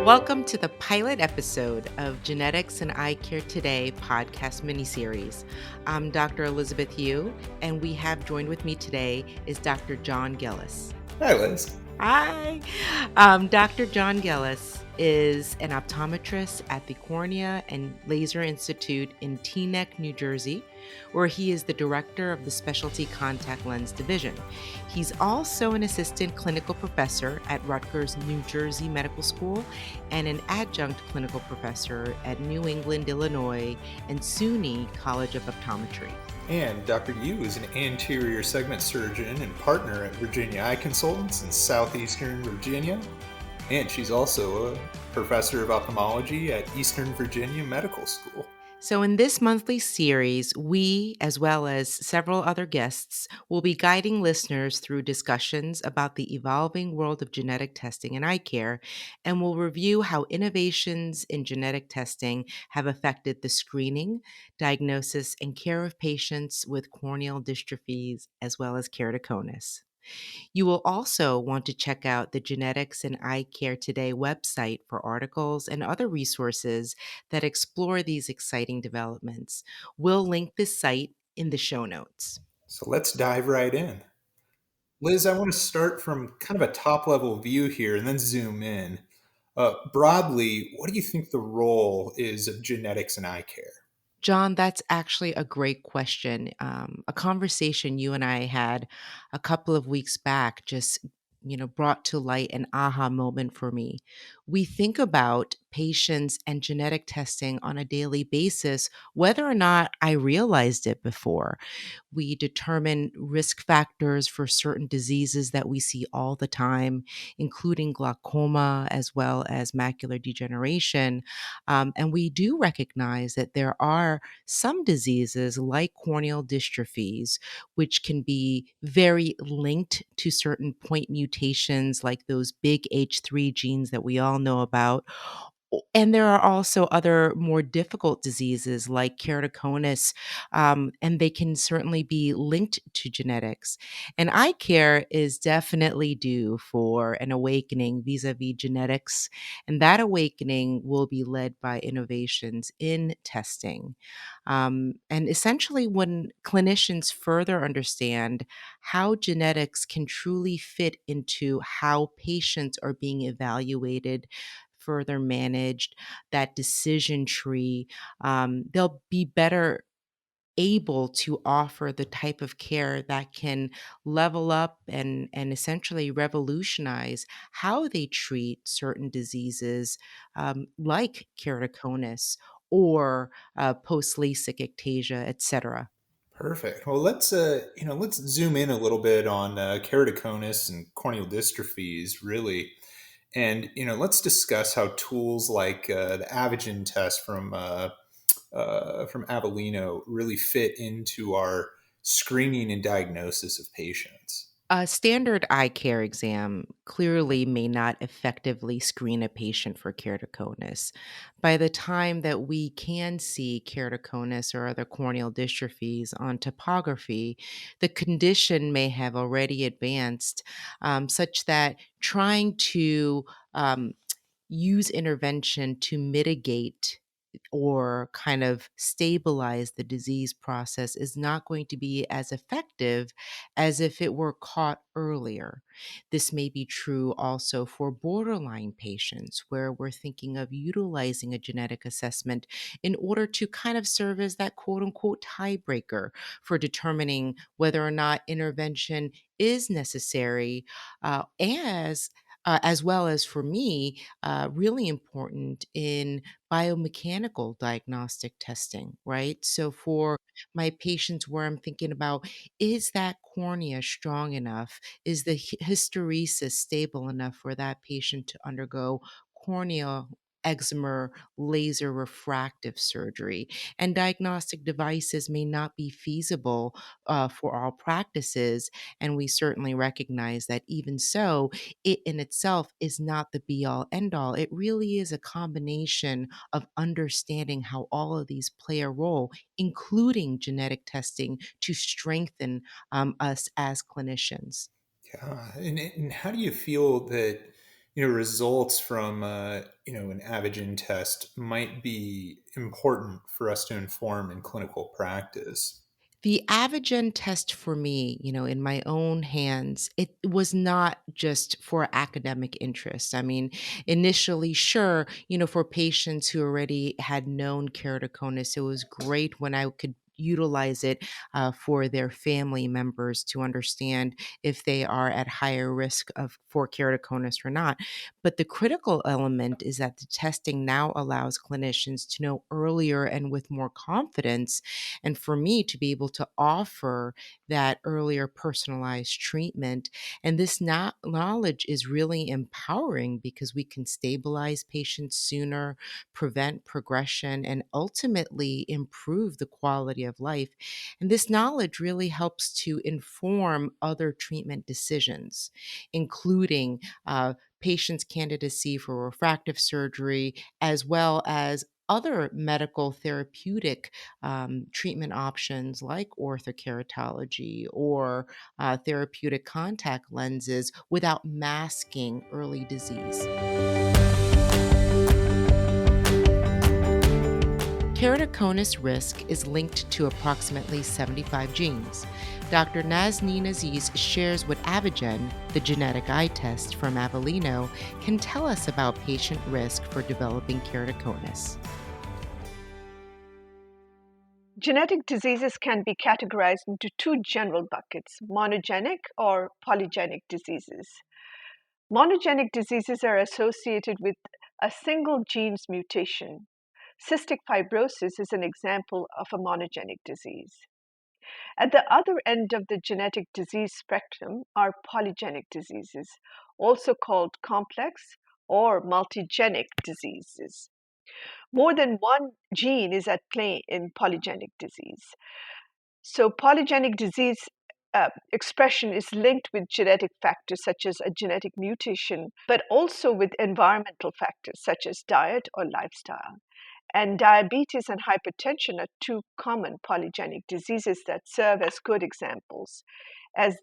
Welcome to the pilot episode of Genetics and Eyecare Today podcast miniseries. I'm Dr. Elizabeth Yu, and we have joined with me today is Dr. John Gillis. Hi, Liz. Hi. Dr. John Gillis is an optometrist at the Cornea and Laser Institute in Teaneck, New Jersey, where he is the director of the Specialty Contact Lens Division. He's also an assistant clinical professor at Rutgers, New Jersey Medical School and an adjunct clinical professor at New England, Illinois, and SUNY College of Optometry. And Dr. Yu is an anterior segment surgeon and partner at Virginia Eye Consultants in southeastern Virginia. And she's also a professor of ophthalmology at Eastern Virginia Medical School. So, in this monthly series, we, as well as several other guests, will be guiding listeners through discussions about the evolving world of genetic testing and eye care, and will review how innovations in genetic testing have affected the screening, diagnosis, and care of patients with corneal dystrophies, as well as keratoconus. You will also want to check out the Genetics and Eyecare Today website for articles and other resources that explore these exciting developments. We'll link this site in the show notes. So let's dive right in. Liz, I want to start from kind of a top level view here and then zoom in. Broadly, what do you think the role is of genetics and eye care? John, that's actually a great question. A conversation you and I had a couple of weeks back just brought to light an aha moment for me. We think about patients and genetic testing on a daily basis, whether or not I realized it before. We determine risk factors for certain diseases that we see all the time, including glaucoma as well as macular degeneration. And we do recognize that there are some diseases like corneal dystrophies, which can be very linked to certain point mutations like those big H3 genes that we all know about. And there are also other more difficult diseases like keratoconus, and they can certainly be linked to genetics. And eye care is definitely due for an awakening vis a vis genetics, and that awakening will be led by innovations in testing. And essentially, when clinicians further understand how genetics can truly fit into how patients are being evaluated, further managed, that decision tree, they'll be better able to offer the type of care that can level up and essentially revolutionize how they treat certain diseases like keratoconus or post LASIK ectasia, etc. Perfect. Well, let's zoom in a little bit on keratoconus and corneal dystrophies, really. And let's discuss how tools like the Avogen test from Avellino really fit into our screening and diagnosis of patients. A standard eye care exam clearly may not effectively screen a patient for keratoconus. By the time that we can see keratoconus or other corneal dystrophies on topography, the condition may have already advanced, such that trying to um, use intervention to mitigate or kind of stabilize the disease process is not going to be as effective as if it were caught earlier. This may be true also for borderline patients, where we're thinking of utilizing a genetic assessment in order to kind of serve as that quote unquote tiebreaker for determining whether or not intervention is necessary, as well as for me, really important in biomechanical diagnostic testing, right? So for my patients where I'm thinking about, is that cornea strong enough? Is the hysteresis stable enough for that patient to undergo corneal excimer laser refractive surgery? And diagnostic devices may not be feasible for all practices. And we certainly recognize that even so, it in itself is not the be all end all. It really is a combination of understanding how all of these play a role, including genetic testing, to strengthen us as clinicians. Yeah. And how do you feel that results from an Avogen test might be important for us to inform in clinical practice. The Avogen test for me, in my own hands, it was not just for academic interest. I mean, initially, sure, for patients who already had known keratoconus, it was great when I could utilize it for their family members to understand if they are at higher risk of for keratoconus or not. But the critical element is that the testing now allows clinicians to know earlier and with more confidence, and for me to be able to offer that earlier personalized treatment. And this knowledge is really empowering because we can stabilize patients sooner, prevent progression, and ultimately improve the quality of life. And this knowledge really helps to inform other treatment decisions, including patients' candidacy for refractive surgery, as well as other medical therapeutic treatment options like orthokeratology or therapeutic contact lenses without masking early disease. Keratoconus risk is linked to approximately 75 genes. Dr. Nazneen Aziz shares what Avogen, the genetic eye test from Avellino, can tell us about patient risk for developing keratoconus. Genetic diseases can be categorized into two general buckets: monogenic or polygenic diseases. Monogenic diseases are associated with a single gene's mutation. Cystic fibrosis is an example of a monogenic disease. At the other end of the genetic disease spectrum are polygenic diseases, also called complex or multigenic diseases. More than one gene is at play in polygenic disease. So, polygenic disease expression is linked with genetic factors such as a genetic mutation, but also with environmental factors such as diet or lifestyle. And diabetes and hypertension are two common polygenic diseases that serve as good examples, as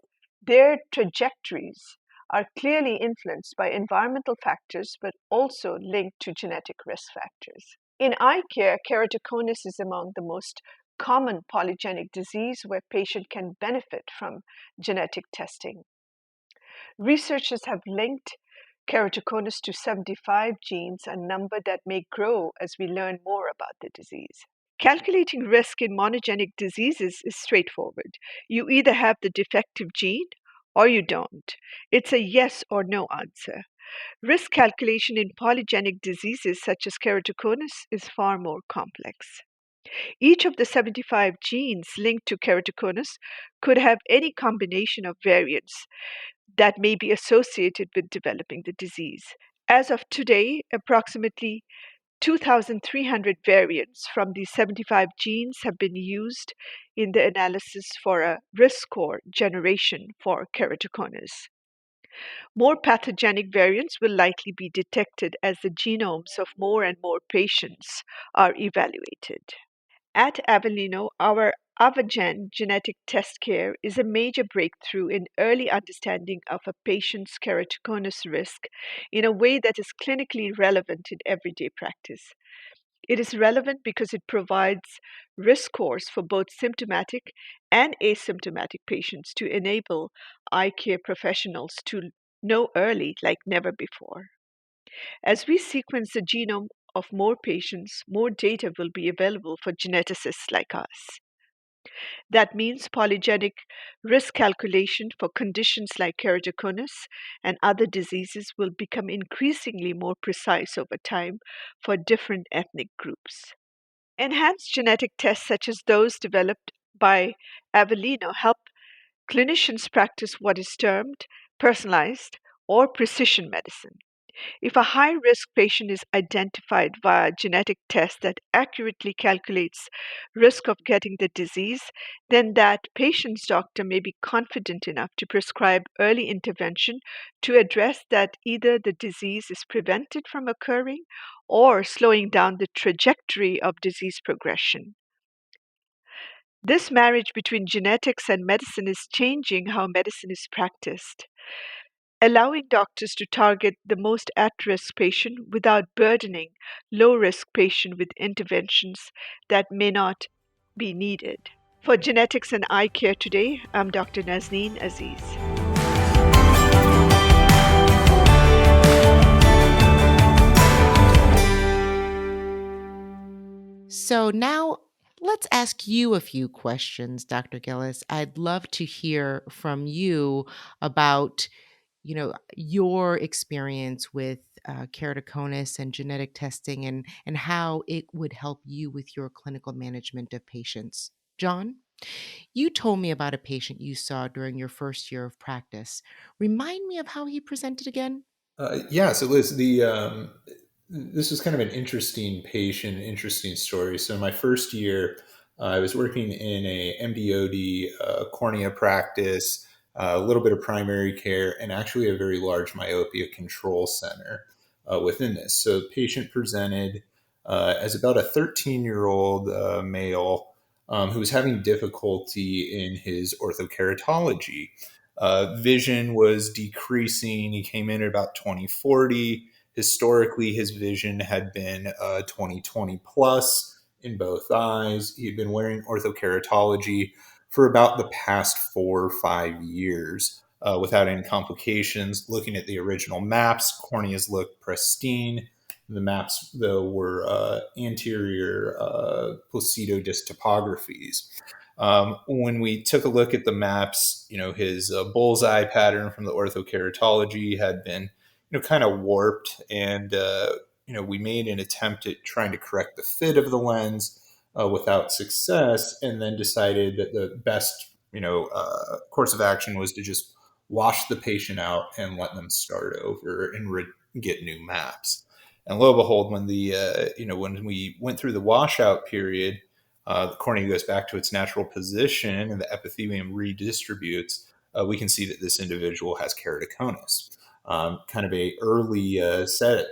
their trajectories are clearly influenced by environmental factors, but also linked to genetic risk factors. In eye care, keratoconus is among the most common polygenic disease where patient can benefit from genetic testing. Researchers have linked keratoconus to 75 genes, a number that may grow as we learn more about the disease. Calculating risk in monogenic diseases is straightforward. You either have the defective gene or you don't. It's a yes or no answer. Risk calculation in polygenic diseases such as keratoconus is far more complex. Each of the 75 genes linked to keratoconus could have any combination of variants that may be associated with developing the disease. As of today, approximately 2,300 variants from these 75 genes have been used in the analysis for a risk score generation for keratoconus. More pathogenic variants will likely be detected as the genomes of more and more patients are evaluated. At Avellino, our Avagen genetic test care is a major breakthrough in early understanding of a patient's keratoconus risk in a way that is clinically relevant in everyday practice. It is relevant because it provides risk scores for both symptomatic and asymptomatic patients to enable eye care professionals to know early like never before. As we sequence the genome of more patients, more data will be available for geneticists like us. That means polygenic risk calculation for conditions like keratoconus and other diseases will become increasingly more precise over time for different ethnic groups. Enhanced genetic tests, such as those developed by Avellino, help clinicians practice what is termed personalized or precision medicine. If a high risk patient is identified via a genetic test that accurately calculates risk of getting the disease, then that patient's doctor may be confident enough to prescribe early intervention to address that either the disease is prevented from occurring or slowing down the trajectory of disease progression. This marriage between genetics and medicine is changing how medicine is practiced. allowing doctors to target the most at-risk patient without burdening low-risk patient with interventions that may not be needed. For Genetics and Eye Care Today, I'm Dr. Nazneen Aziz. So now let's ask you a few questions, Dr. Gillis. I'd love to hear from you about, your experience with keratoconus and genetic testing and how it would help you with your clinical management of patients. John, you told me about a patient you saw during your first year of practice. Remind me of how he presented again. Yeah, so Liz, this was kind of an interesting patient, interesting story. So in my first year, I was working in a MDOD cornea practice, a little bit of primary care, and actually a very large myopia control center within this. So the patient presented as about a 13-year-old male who was having difficulty in his orthokeratology. Vision was decreasing. He came in at about 20/40. Historically, his vision had been 20/20 plus in both eyes. He had been wearing orthokeratology for about the past 4 or 5 years without any complications. Looking at the original maps, corneas looked pristine. The maps, though, were anterior placidodisc topographies. When we took a look at the maps, his bullseye pattern from the orthokeratology had been, kind of warped, and we made an attempt at trying to correct the fit of the lens without success, and then decided that the best, course of action was to just wash the patient out and let them start over and get new maps. And lo and behold, when we went through the washout period, the cornea goes back to its natural position and the epithelium redistributes, we can see that this individual has keratoconus. Kind of a early set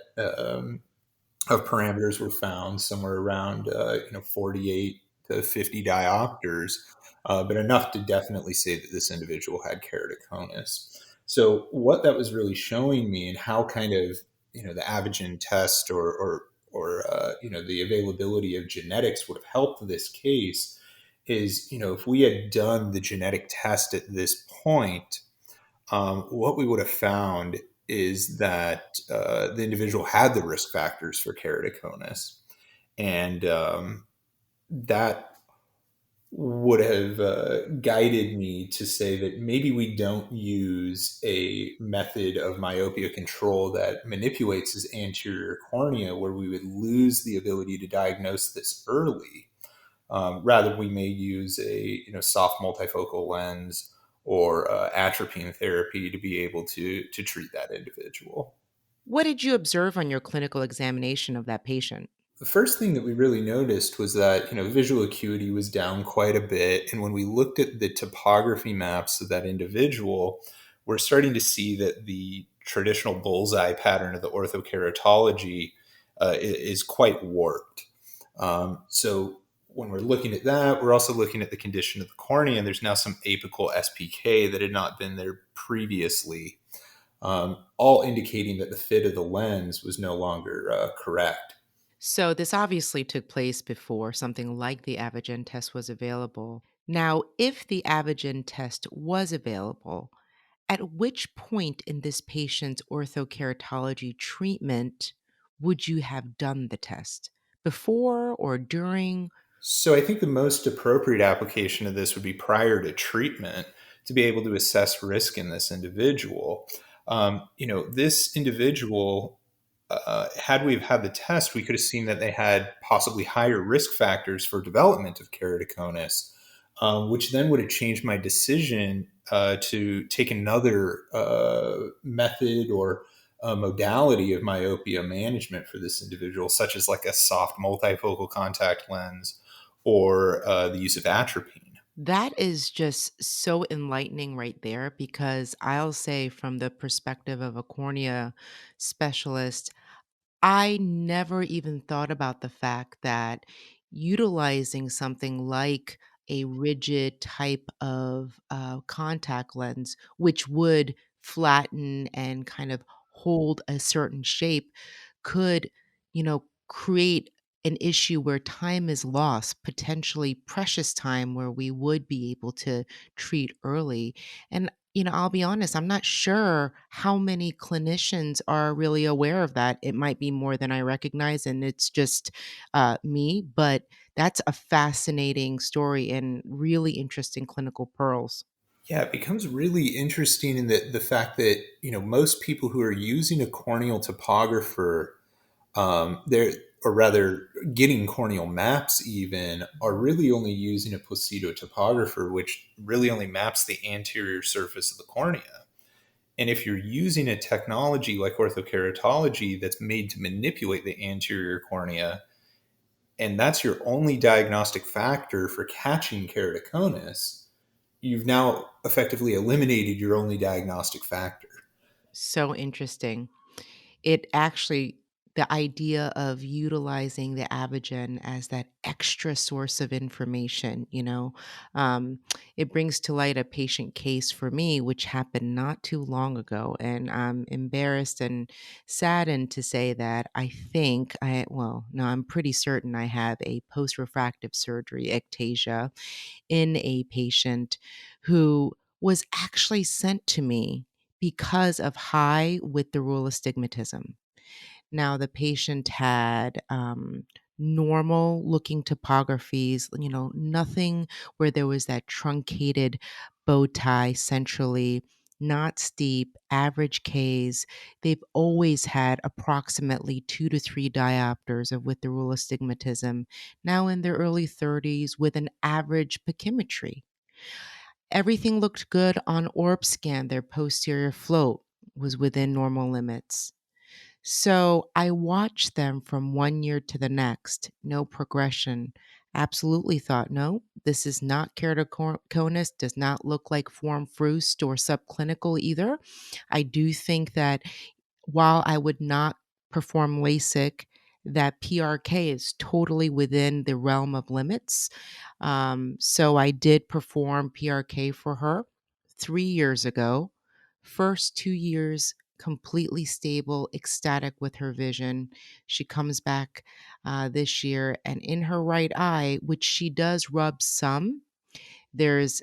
of parameters were found somewhere around 48 to 50 diopters, but enough to definitely say that this individual had keratoconus. So what that was really showing me, and how kind of the Avogen test or the availability of genetics would have helped this case, is if we had done the genetic test at this point, what we would have found is that the individual had the risk factors for keratoconus, and that would have guided me to say that maybe we don't use a method of myopia control that manipulates his anterior cornea, where we would lose the ability to diagnose this early. Rather, we may use a soft multifocal lens or atropine therapy to be able to treat that individual. What did you observe on your clinical examination of that patient? The first thing that we really noticed was that visual acuity was down quite a bit, and when we looked at the topography maps of that individual, we're starting to see that the traditional bullseye pattern of the orthokeratology is quite warped. So when we're looking at that, we're also looking at the condition of the cornea, and there's now some apical SPK that had not been there previously, all indicating that the fit of the lens was no longer correct. So, this obviously took place before something like the Avogen test was available. Now, if the Avogen test was available, at which point in this patient's orthokeratology treatment would you have done the test? Before or during? So I think the most appropriate application of this would be prior to treatment, to be able to assess risk in this individual. This individual, had we have had the test, we could have seen that they had possibly higher risk factors for development of keratoconus, which then would have changed my decision to take another method or a modality of myopia management for this individual, such as like a soft multifocal contact lens or the use of atropine. That is just so enlightening right there because I'll say, from the perspective of a cornea specialist, I never even thought about the fact that utilizing something like a rigid type of contact lens, which would flatten and kind of hold a certain shape could, create an issue where time is lost, potentially precious time where we would be able to treat early. And, I'll be honest, I'm not sure how many clinicians are really aware of that. It might be more than I recognize, and it's just me, but that's a fascinating story and really interesting clinical pearls. Yeah, it becomes really interesting in the fact that most people who are using a corneal topographer, they're or rather getting corneal maps even are really only using a placido topographer, which really only maps the anterior surface of the cornea. And if you're using a technology like orthokeratology that's made to manipulate the anterior cornea, and that's your only diagnostic factor for catching keratoconus, you've now effectively eliminated your only diagnostic factor. So interesting. It actually the idea of utilizing the Avogen as that extra source of information, um, it brings to light a patient case for me, which happened not too long ago. And I'm embarrassed and saddened to say that no, I'm pretty certain I have a post refractive surgery ectasia in a patient who was actually sent to me because of high withdrawal astigmatism. Now, the patient had normal looking topographies, nothing where there was that truncated bow tie centrally, not steep, average Ks. They've always had approximately 2 to 3 diopters of withdrawal astigmatism, now in their early 30s with an average pachymetry. Everything looked good on orb scan. Their posterior float was within normal limits. So I watched them from 1 year to the next, no progression. Absolutely thought, no, this is not keratoconus, does not look like form fruste or subclinical either. I do think that while I would not perform LASIK, that PRK is totally within the realm of limits. So I did perform PRK for her 3 years ago. First 2 years, completely stable, ecstatic with her vision. She comes back this year, and in her right eye, which she does rub some, there's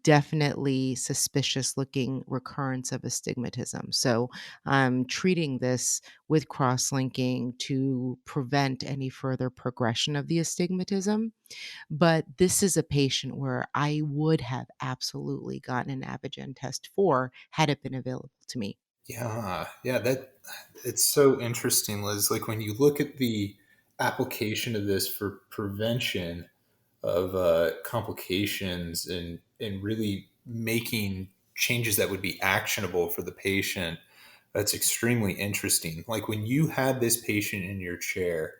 definitely suspicious looking recurrence of astigmatism. So I'm treating this with cross-linking to prevent any further progression of the astigmatism. But this is a patient where I would have absolutely gotten an Avogen test for had it been available to me. Yeah, that it's so interesting, Liz. Like when you look at the application of this for prevention of complications and really making changes that would be actionable for the patient, that's extremely interesting. Like when you had this patient in your chair,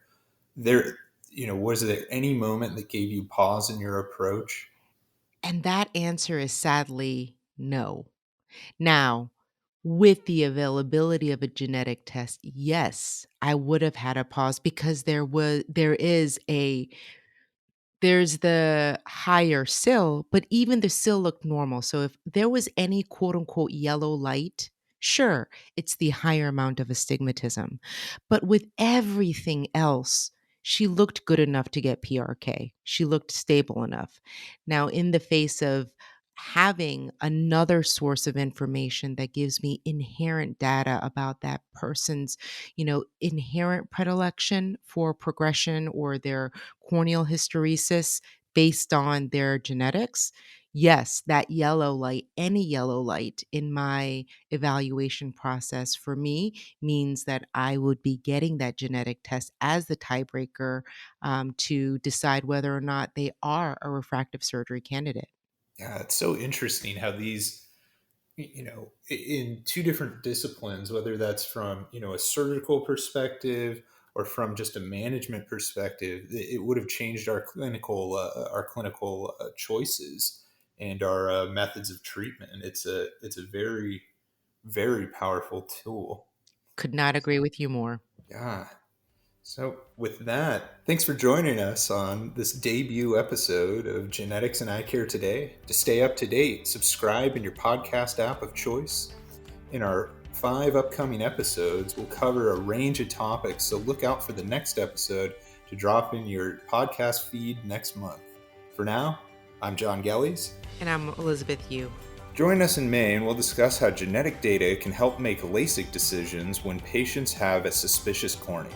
there, was there any moment that gave you pause in your approach? And that answer is sadly no. Now, with the availability of a genetic test, yes, I would have had a pause because there's the higher sill, but even the sill looked normal. So if there was any quote unquote yellow light, sure, it's the higher amount of astigmatism. But with everything else, she looked good enough to get PRK. She looked stable enough. Now, in the face of having another source of information that gives me inherent data about that person's, inherent predilection for progression or their corneal hysteresis based on their genetics, yes, that yellow light, any yellow light in my evaluation process for me means that I would be getting that genetic test as the tiebreaker to decide whether or not they are a refractive surgery candidate. Yeah, it's so interesting how these, in two different disciplines, whether that's from, a surgical perspective or from just a management perspective, it would have changed our clinical choices and our methods of treatment. It's a very, very powerful tool. Could not agree with you more. Yeah. So, with that, thanks for joining us on this debut episode of Genetics and Eyecare Today. To stay up to date, subscribe in your podcast app of choice. In our 5 upcoming episodes, we'll cover a range of topics, so look out for the next episode to drop in your podcast feed next month. For now, I'm John Gellies. And I'm Elizabeth Yu. Join us in May and we'll discuss how genetic data can help make LASIK decisions when patients have a suspicious cornea.